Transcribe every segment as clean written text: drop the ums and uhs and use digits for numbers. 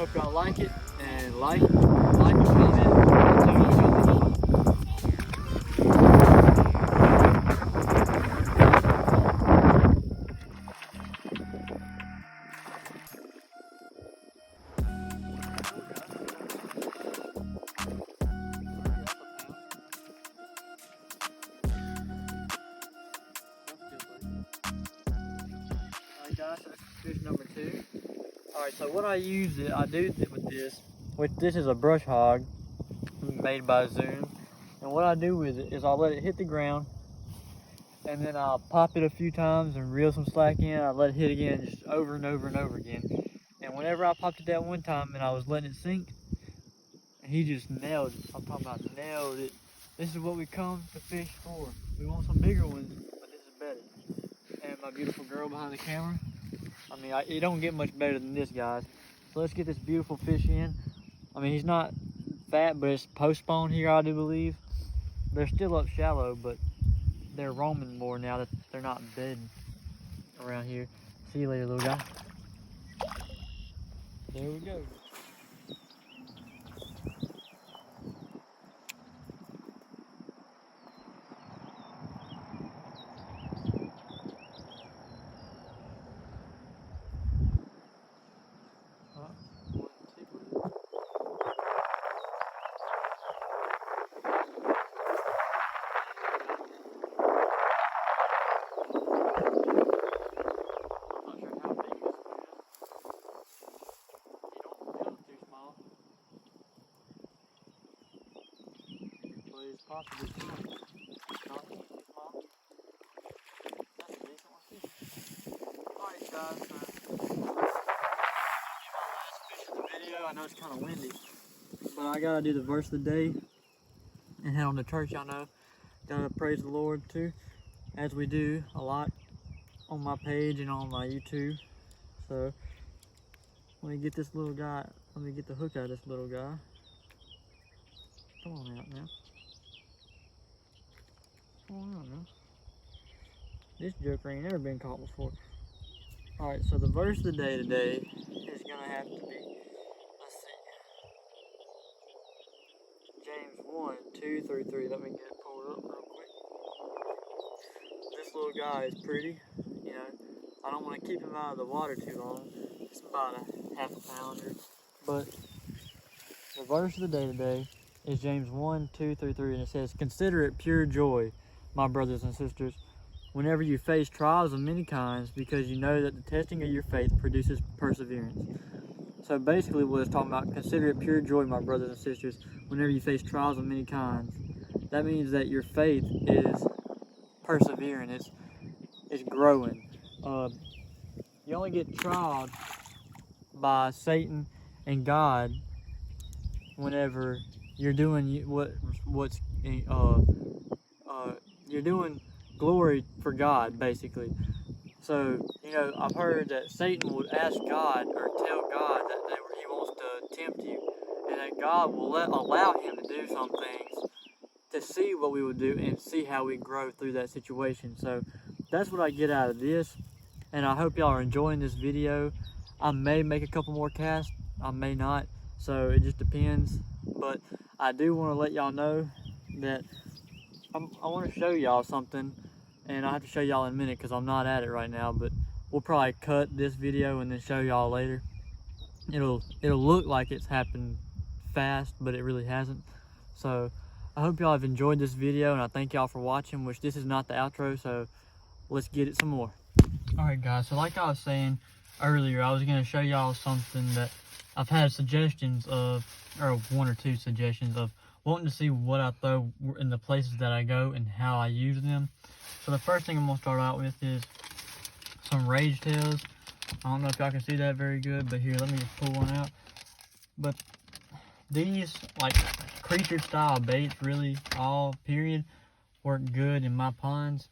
hope y'all like it, and like and comment. And tell me what y'all think about it. Alright guys, so this is fish number 2. Alright, so what I do with this, which this is a brush hog made by Zoom, and what I do with it is I'll let it hit the ground, and then I'll pop it a few times and reel some slack in. I let it hit again, just over and over and over again. And whenever I popped it that one time and I was letting it sink, he just nailed it. I'm talking about nailed it. This is what we come to fish for. We want some bigger ones, but this is better. And my beautiful girl behind the camera. I mean, it don't get much better than this, guys. So let's get this beautiful fish in. I mean, he's not fat, but it's post-spawn here, I do believe. They're still up shallow, but they're roaming more now that they're not bedding around here. See you later, little guy. There we go. Possibly small. Not too small. That's a decent one too. Alright guys, my last fish of the video. I know it's kind of windy, but I gotta do the verse of the day and head on to church. Y'all know, gotta praise the Lord too, as we do a lot on my page and on my YouTube. So let me get this little guy. Let me get the hook out of this little guy. Come on out now. Oh, I don't know. This joker ain't never been caught before. Alright, so the verse of the day today is gonna have to be, let's see, James 1, 2 through 3. Let me get it pulled up real quick. This little guy is pretty, you know. I don't want to keep him out of the water too long. It's about a half a pounder. But the verse of the day today is James 1, 2 through 3, and it says, "Consider it pure joy, my brothers and sisters, whenever you face trials of many kinds, because you know that the testing of your faith produces perseverance." So basically what it's talking about, consider it pure joy, my brothers and sisters, whenever you face trials of many kinds. That means that your faith is persevering, it's growing. You only get tried by Satan and God whenever you're doing what's you're doing glory for God, basically. So, you know, I've heard that Satan would ask God or tell God that he wants to tempt you, and that God will allow him to do some things to see what we would do and see how we grow through that situation. So that's what I get out of this, and I hope y'all are enjoying this video. I may make a couple more casts, I may not, so it just depends. But I do want to let y'all know that I want to show y'all something, and I have to show y'all in a minute because I'm not at it right now, but we'll probably cut this video and then show y'all later. It'll look like it's happened fast, but it really hasn't. So I hope y'all have enjoyed this video, and I thank y'all for watching, which this is not the outro, so let's get it some more. Alright guys, so like I was saying earlier, I was going to show y'all something that I've had suggestions of, or 1 or 2 suggestions of, wanting to see what I throw in the places that I go and how I use them. So the first thing I'm going to start out with is some rage tails. I don't know if y'all can see that very good, but here, let me just pull one out. But these, like, creature style baits, really, all period, work good in my ponds.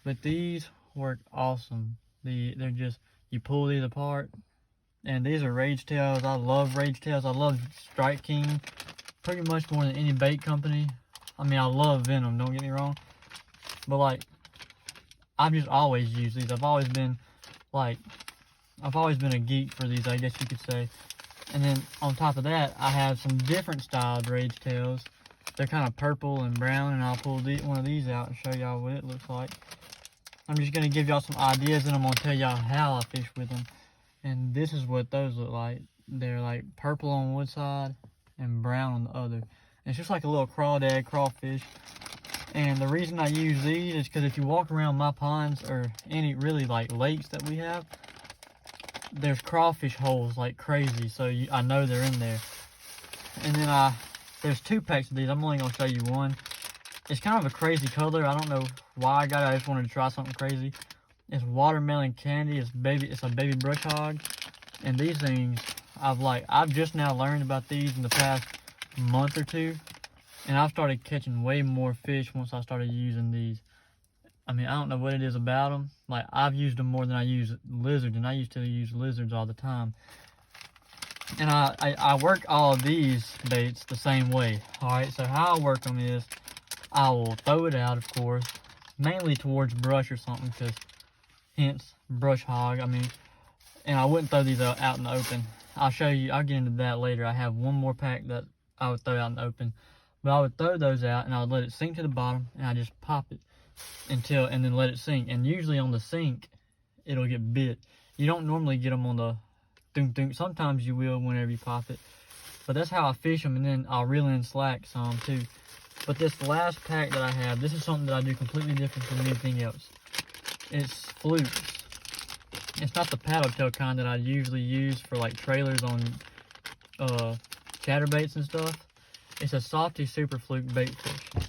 But these work awesome. They're just, you pull these apart, and these are rage tails. I love rage tails. I love Strike King pretty much more than any bait company. I mean, I love Venom, don't get me wrong, but like, I've just always used these. I've always been a geek for these, I guess you could say. And then on top of that, I have some different styled rage tails. They're kind of purple and brown, and I'll pull one of these out and show y'all what it looks like. I'm just gonna give y'all some ideas, and I'm gonna tell y'all how I fish with them. And this is what those look like. They're like purple on one side and brown on the other. And it's just like a little crawdad crawfish. And the reason I use these is because if you walk around my ponds or any really like lakes that we have, there's crawfish holes like crazy. So I know they're in there. And then there's 2 packs of these. I'm only gonna show you one. It's kind of a crazy color. I don't know why I got it. I just wanted to try something crazy. It's watermelon candy. It's a baby brush hog. And these things, I've just now learned about these in the past month or 2. And I've started catching way more fish once I started using these. I mean, I don't know what it is about them. Like, I've used them more than I use lizards, and I used to use lizards all the time. And I work all of these baits the same way. Alright, so how I work them is I will throw it out, of course, mainly towards brush or something, because hence brush hog. I mean, and I wouldn't throw these out in the open. I'll show you, I'll get into that later. I have one more pack that I would throw out in the open. But I would throw those out and I would let it sink to the bottom, and I just pop it and then let it sink. And usually on the sink, it'll get bit. You don't normally get them on the doom. Sometimes you will whenever you pop it. But that's how I fish them, and then I'll reel in slack some too. But this last pack that I have, this is something that I do completely different from anything else. It's flukes. It's not the paddle tail kind that I usually use for like trailers on chatterbaits and stuff. It's a softy super fluke bait fish.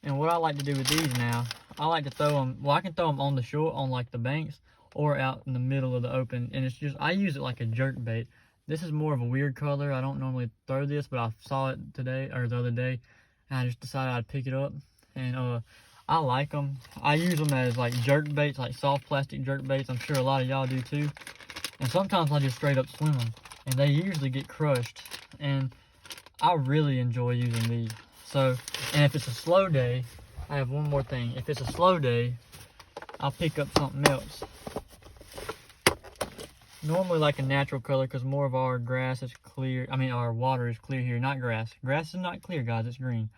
And what I like to do with these now, I like to throw them, well, I can throw them on the shore, on like the banks, or out in the middle of the open. And it's just, I use it like a jerk bait. This is more of a weird color. I don't normally throw this, but I saw it today, or the other day, and I just decided I'd pick it up. And I like them. I use them as like jerk baits, like soft plastic jerk baits. I'm sure a lot of y'all do too. And sometimes I just straight up swim them, and they usually get crushed. And I really enjoy using these. So, and if it's a slow day, I have one more thing. If it's a slow day, I'll pick up something else. Normally like a natural color, because more of our grass is clear. I mean, our water is clear here, not grass. Grass is not clear, guys, it's green.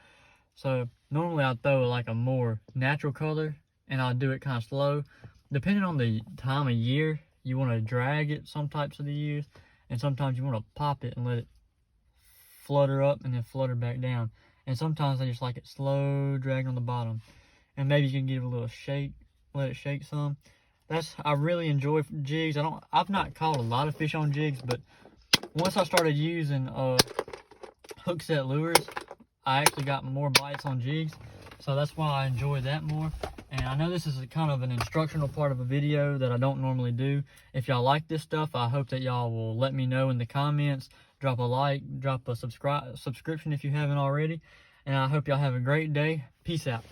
So normally I'll throw like a more natural color, and I'll do it kind of slow. Depending on the time of year, you want to drag it some types of the years, and sometimes you want to pop it and let it flutter up and then flutter back down. And sometimes I just like it slow, dragging on the bottom. And maybe you can give it a little shake, let it shake some. I really enjoy jigs. I've not caught a lot of fish on jigs, but once I started using hook set lures, I actually got more bites on jigs. So that's why I enjoy that more. And I know this is kind of an instructional part of a video that I don't normally do. If y'all like this stuff, I hope that y'all will let me know in the comments. Drop a like, drop a subscription if you haven't already. And I hope y'all have a great day. Peace out.